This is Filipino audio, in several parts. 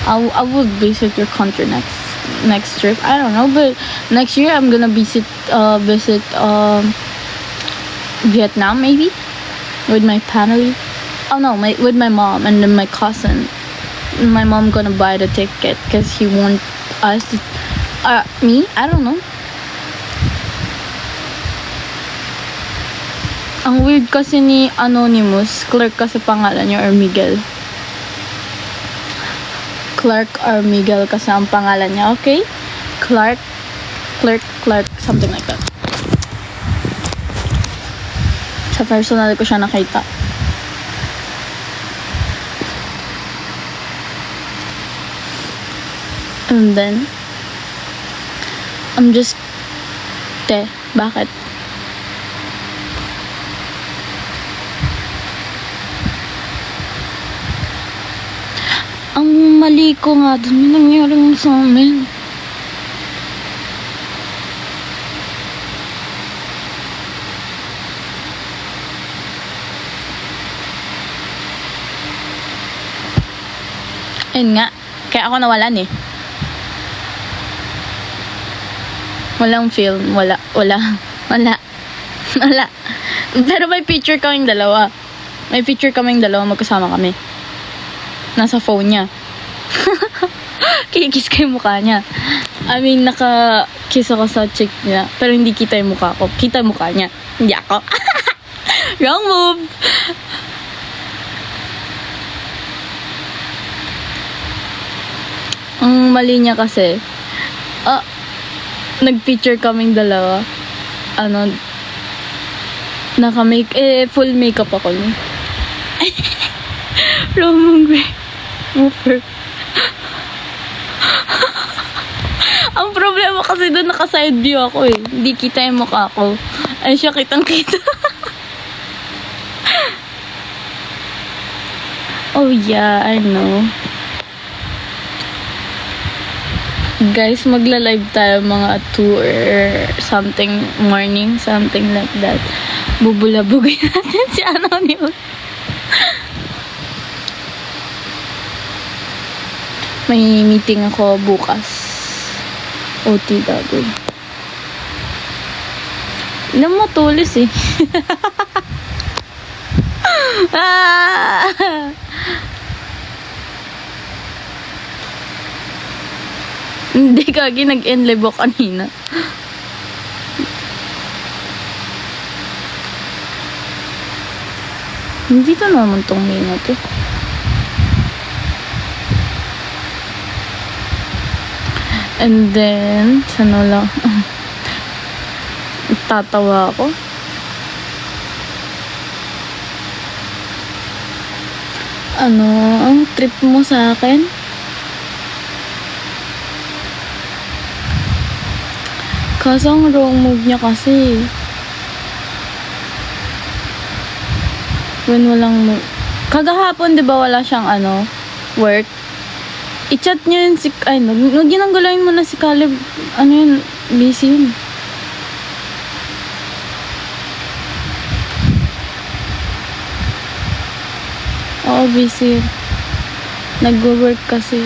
I would visit your country next trip. I don't know, but next year I'm gonna visit Vietnam maybe with my family. Oh no, with my mom and then my cousin. My mom gonna buy the ticket because he want us to, me, I don't know. Ang weird kasi ni Anonymous, Clark kasi pangalan niya, or Miguel. Clark or Miguel kasi ang pangalan niya, okay? Clark, something like that. Sa personal ko siya nakita. And then, I'm just, bakit? Ang mali ko nga dun, may nangyari nga sa amin. Ayun nga, kaya ako nawalan eh. Walang film, wala. Pero may picture kaming dalawa. Magkasama kami. Nasa phone niya. Kikis ko yung mukha niya. I mean, naka-kiss ako sa chick niya. Pero hindi kita yung mukha ko. Kita yung mukha niya. Hindi ako. Wrong move! Ang mali niya kasi, nag-picture kaming dalawa. Full makeup ako niya. Wrong move. Ang problema kasi doon naka-side view ako eh. Hindi kita yung mukha ko. Ay siya, kitang-kita. Oh yeah, I know. Guys, magla-live tayo mga 2 or something morning, something like that. Bubulabugin natin si Anonymous. May meeting ako bukas. OTW. Hindi mo tulis eh. Hindi kagi nag-enlive ako kanina. Hindi to naman tong minute eh. And then, sana lang. Tatawa ako. Ang trip mo sa akin? Kaso ang wrong move niya kasi. When walang move. Kagahapon, di ba wala siyang work? I-chat niyo yun si, ginanggalayin mo na si Caleb. Yun, busy yun. Oo, busy. Nag-work kasi.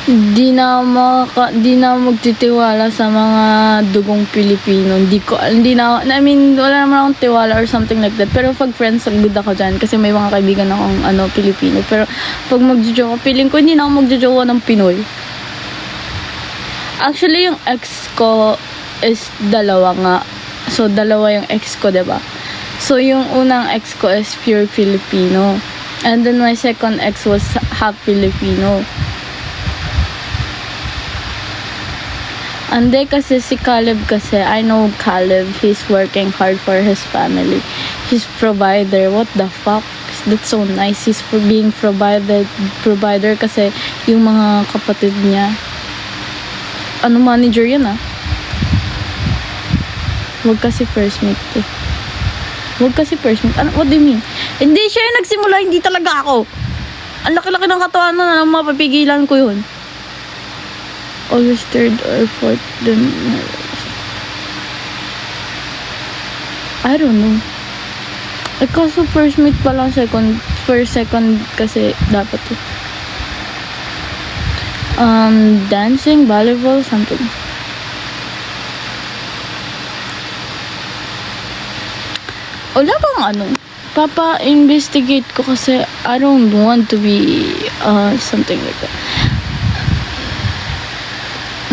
Di na magtitiwala sa mga dugong Pilipino. I mean, wala naman akong tiwala or something like that. Pero pag friends, good ako dyan. Kasi may mga kaibigan akong Pilipino. Pero pag magjojowa, feeling ko hindi na ako magjojowa ng Pinoy. Actually, yung ex ko is dalawa nga. So, dalawa yung ex ko, diba? So, yung unang ex ko is pure Filipino. And then, my second ex was half Filipino. Ande kasi si Caleb kasi, I know Caleb, he's working hard for his family. He's provider. What the fuck? That's so nice. He's for being provider kasi yung mga kapatid niya. Manager yan Huwag kasi first meet eh. What do you mean? Hindi siya yung nagsimula, hindi talaga ako. Ang laki-laki ng katawan na mapapigilan ko yun. Always third or fourth, then I don't know. Kaso first meet pa lang, first, second kasi dapat eh. Dancing, volleyball, something. Wala bang ano? Papa-investigate ko kasi I don't want to be something like that.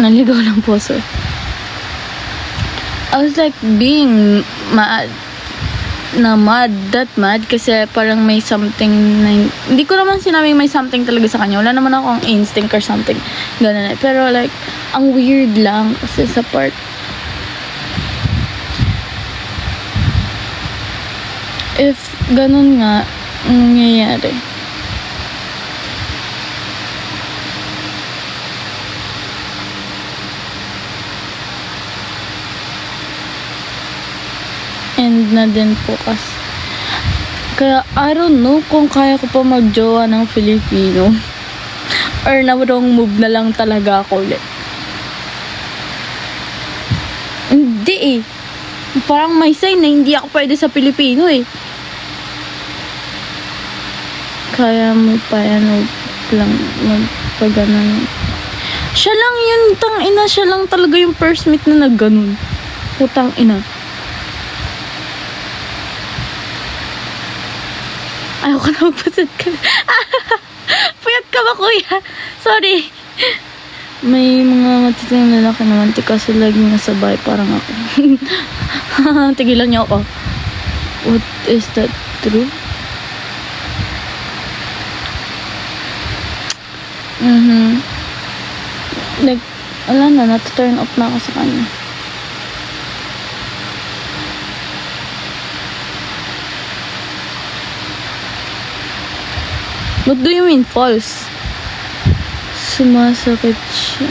Naligaw lang po, sir. I was like being mad. That mad kasi parang may something na, hindi ko naman sinabing may something talaga sa kanya. Wala naman akong instinct or something. Ganun eh. Pero like, ang weird lang kasi sa part. If ganun nga, nangyayari. And na din po kasi. Kaya, I don't know kung kaya ko pa magjowa ng Filipino. Or na wrong move na lang talaga ako ulit. Hindi eh. Parang may sign na hindi ako pwede sa Pilipino eh. Kaya mo pa yan lang magpaganan. Siya lang yun, tang ina, siya lang talaga yung first meet na nagganon. Putang ina. Ayaw ko na magpasad ka. Puyat ka ba, kuya? Sorry. May mga matiting lalaki naman, kaso laging nasa bahay, parang ako. Tigilan niyo ako. What is that true? Like, wala na, nata-turn off na ako sa kanya. What do you mean, false? Sumasakit siya.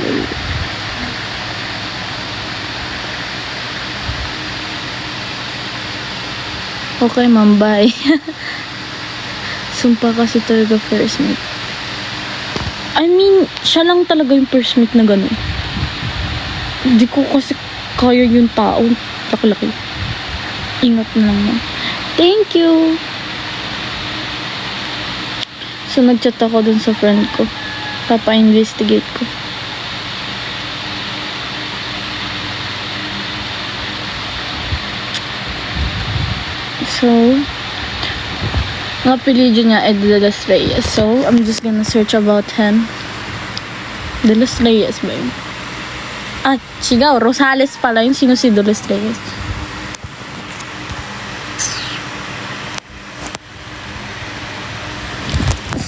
Okay, ma'am, bye. Sumpa kasi talaga first meet. I mean, siya lang talaga yung first meet na gano'n. Hindi ko kasi kaya yung tao. Laki-laki. Ingat na lang yan. Thank you! So, nag-chat ako dun sa friend ko. Papa-investigate ko. So, ang apelyido niya ay De Los Reyes. So, I'm just gonna search about him. De Los Reyes ba yun? Ah, sigaw. Rosales pala yun. Sino si De Los Reyes?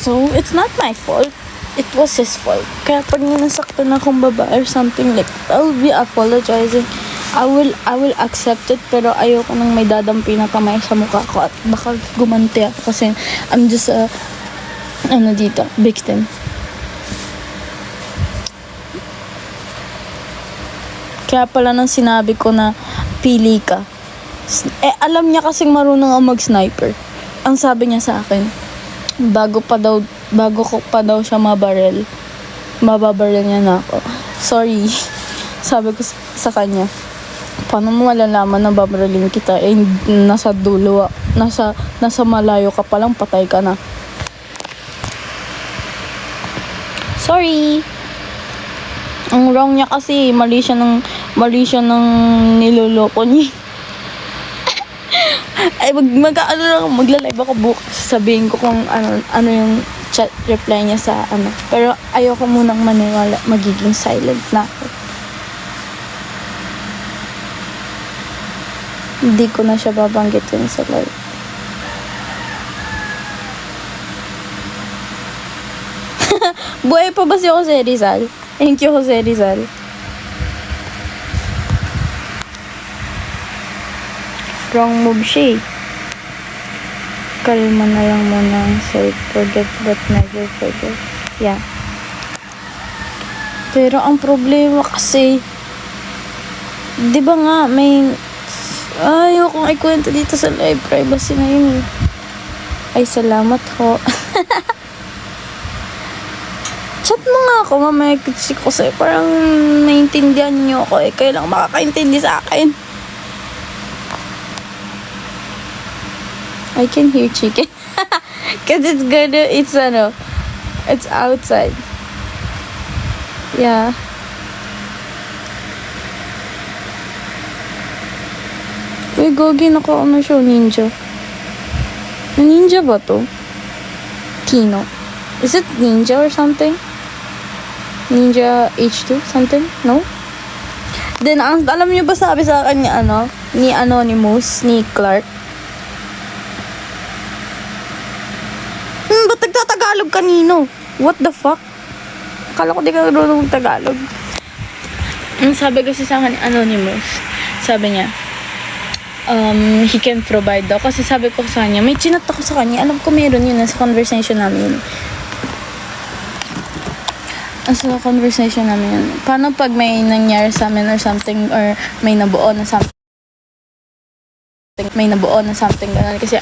So, it's not my fault. It was his fault. Kaya pag ninasaktan akong babae or something like that, I'll be apologizing. I will accept it, pero ayoko nang may dadampi na kamay sa mukha ko at baka gumanti ako kasi I'm just a victim. Kaya pala nang sinabi ko na pili ka. Alam niya kasing marunong ako mag-sniper. Ang sabi niya sa akin, bago ko pa daw siya mababaril niya na ako. Sorry. Sabi ko sa kanya, paano mo malalaman na babarilin kita? Nasa dulo, nasa malayo ka palang, patay ka na. Sorry. Ang wrong niya kasi, mali siya ng niloloko niya. Ay, magla-live ako bukas. Sabihin ko kung ano yung chat reply niya sa ano. Pero ayoko munang maniwala, magiging silent na ako. Hindi ko na siya babanggitin sa live. Buhay pa ba si Jose Rizal? Thank you, Jose Rizal. Wrong move siya. Kalma na lang muna ang say, forget but never forget. Yeah. Pero ang problema kasi, di ba nga, ayokong ikwento dito sa live, privacy na yun. Ay, salamat ho. Chat mo nga ako, mamaya ko sa'yo. Parang maintindihan niyo ako eh. Kayo lang makakaintindi sa akin. I can hear chicken. Cause it's outside. Yeah. Uy, gogi, naka-ano siya, ninja. Ninja ba to? Kino. Is it Ninja or something? Ninja H2 something? No? Then, alam niyo ba sabi sa akin ni Anonymous, ni Clark? Ba't nagtatagalog kanino? What the fuck? Akala ko di ka marunong Tagalog. Ang sabi kasi sa akin ni Anonymous, sabi niya, he can provide daw. Kasi sabi ko sa kanya, may chinat ako sa kanya. Alam ko meron yun, nasa conversation namin yun. Sa conversation namin yun. Paano pag may nangyari sa amin or something, or may nabuo na something, ganun. Kasi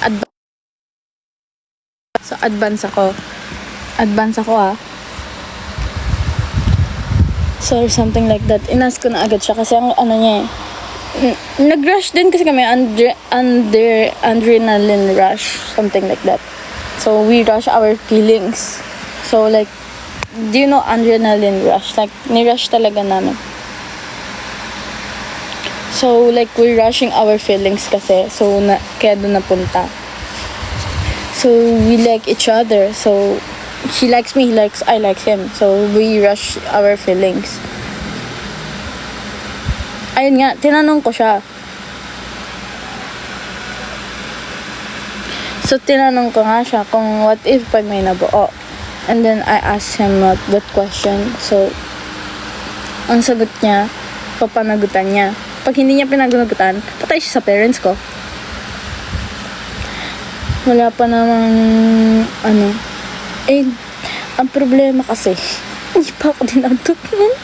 advance ako so or something like that. Inas ko na agad siya kasi ang niya nag-rush din kasi kami under adrenaline rush, something like that. So we rush our feelings. So like, do you know adrenaline rush? Like, ni-rush talaga namin. So like, we're rushing our feelings kasi. So kaya doon napunta. So we like each other. So he likes me, I like him. So we rush our feelings. Ayun nga, tinanong ko siya. So tinanong ko nga siya kung what if pag may nabuo. And then I asked him that question. So ang sagot niya, papanagutan niya. Pag hindi niya pinagnagutan, patay siya sa parents ko. Wala pa namang ang problema kasi hindi pa ako dinadot nun.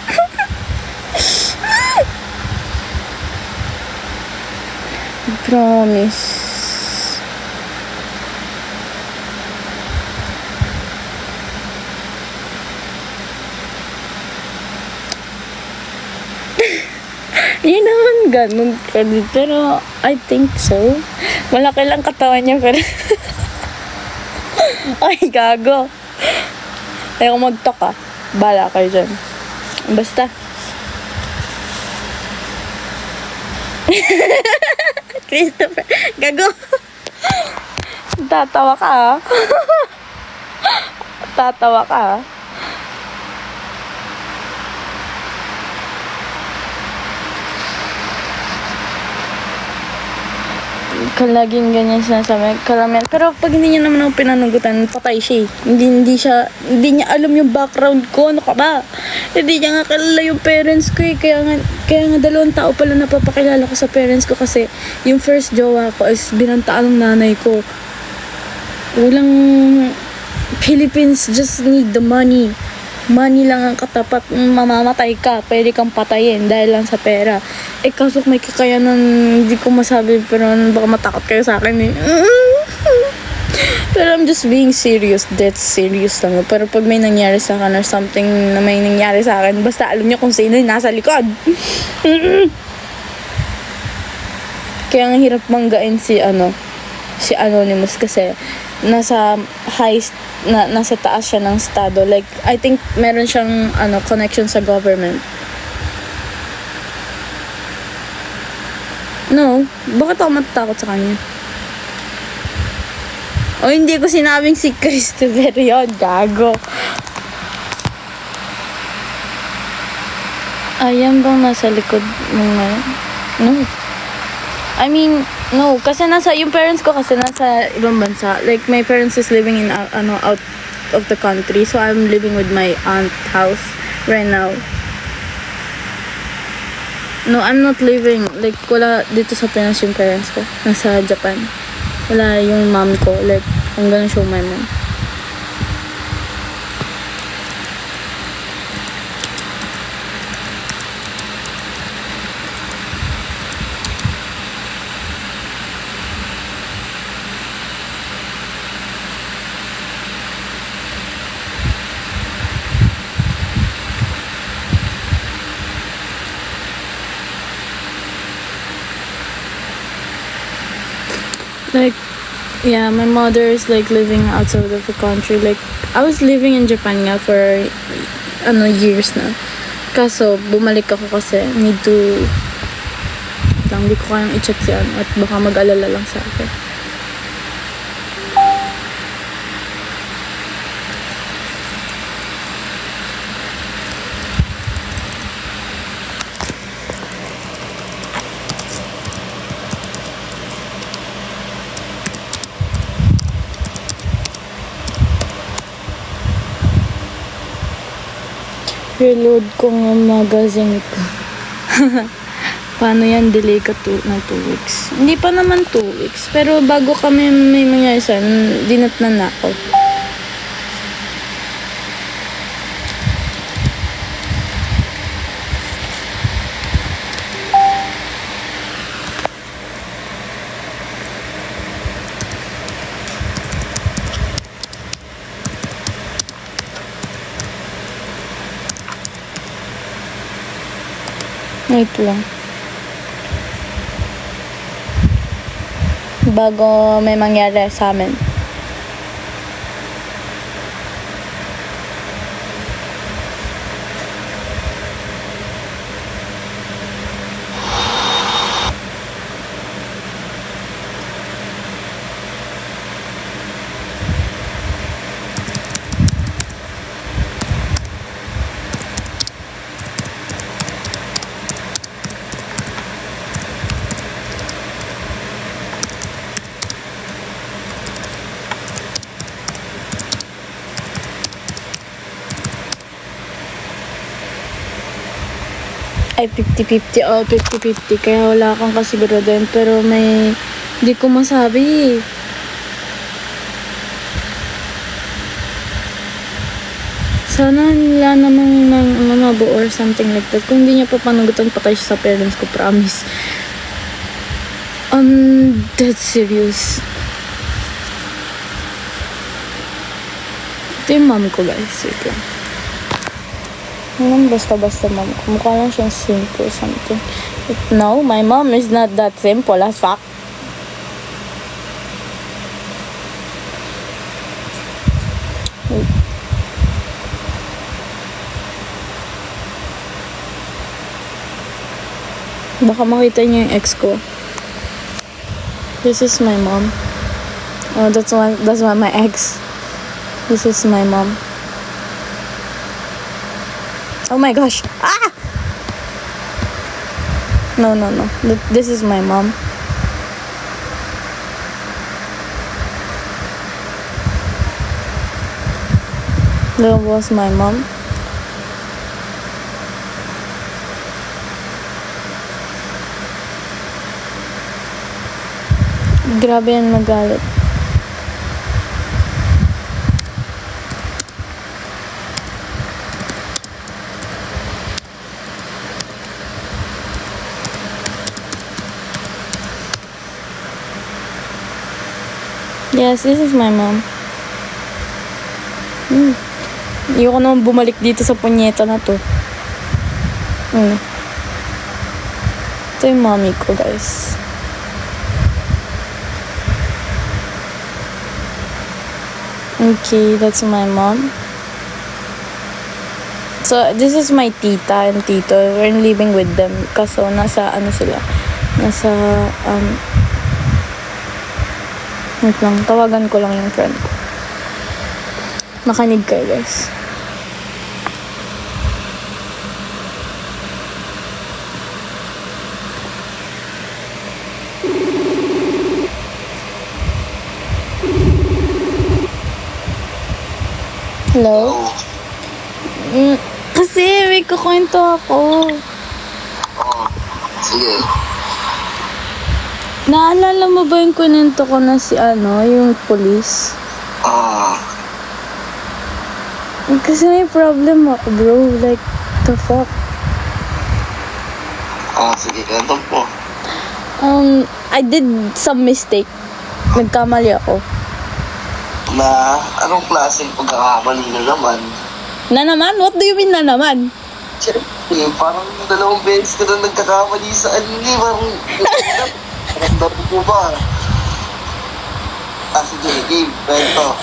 Promise. Hindi naman ganun kalit, pero I think so. Malaki lang katawan niya, pero ay, gago. Ayaw mag-talk Bala kayo dyan. Basta. Christopher, gago. Tatawa ka Tatawa ka Laging ganyan sinasabi. Karamihan. Pero pag hindi niya naman ako pinanagutan, patay siya eh. Hindi niya alam yung background ko. Ano ka ba? Hindi niya nga kilala yung parents ko eh. Kaya nga 2 tao pala napapakilala ko sa parents ko kasi yung first jowa ko is binantaan ng nanay ko. Walang Philippines just need the money. Money lang ang katapat. Mamamatay ka, pwede kang patayin dahil lang sa pera. Kaso may kakayanan, hindi ko masabi, pero baka matakot kayo sa akin eh. Pero I'm just being serious. That's serious lang. Pero pag may nangyari sa akin or something na may nangyari sa akin, basta alam niyo kung sino yung nasa likod. Kaya ang hirap manggain si Anonymous kasi nasa taas siya ng estado. Like, I think meron siyang connection sa government. No, bakit ako matatakot sa kanya? O hindi ko sinabing si Christopher yun, gago. Ayan bang nasa likod ng no. I mean, no, kasi yung parents ko kasi nasa ibang bansa. Like, my parents is living in out of the country. So I'm living with my aunt house right now. No, I'm not living, like, wala dito sa Pinas yung parents ko. Nasa Japan. Wala yung mom ko. Like, I'm gonna show my mom. Like, Yeah, my mother is like living outside of the country. Like, I was living in Japan nga for years na. Kaso, bumalik ako kasi need to lang, di ko kayang i-check si at baka mag-alala lang sa akin. Reload ko ng magazine ko. Paano yan? Delay ka ng 2 weeks. Hindi pa naman 2 weeks. Pero bago kami may mangyari sa dinatnan na ako. Wait lang. Bago may mangyari sa amin. Ay, 50-50. Oh, 50-50. Kaya wala akong kasiguraduhan. Pero hindi ko masabi. Sana nila namang mabuo or something like that. Kung hindi niya pa panagutan, patay siya sa parents ko. Promise. I'm dead serious. Ito yung mom ko, guys. Wait lang. Basta-basta mom ko. Mukha lang siyang simple something. But no, my mom is not that simple as fuck. Wait. Baka makita niyo yung ex ko. This is my mom. Oh, that's why my ex. This is my mom. Oh my gosh. Ah! No. This is my mom. That was my mom. Grabe yan magalit. Yes, this is my mom. Ayoko naman bumalik dito sa punyeta na to. Ito yung mommy ko, guys. Okay, that's my mom. So, this is my tita and tito. We're living with them. Kaso, nasa, sila? Nasa, wait lang, tawagan ko lang yung friend ko. Makinig kayo, guys. Hello? Kasi may kukwento ako. Oo. Sige. Naalala mo ba yung kunento ko na yung police? Kasi may problem ako, bro. Like, the fuck? Sige, ganito po. I did some mistake. Nagkamali ako. Na, anong klaseng pagkakamali na naman? Na naman? What do you mean na naman? Siyempre, parang 2 beses ka na nagkakamali sa anime. Parang, ko ba? Sige, game, kwento.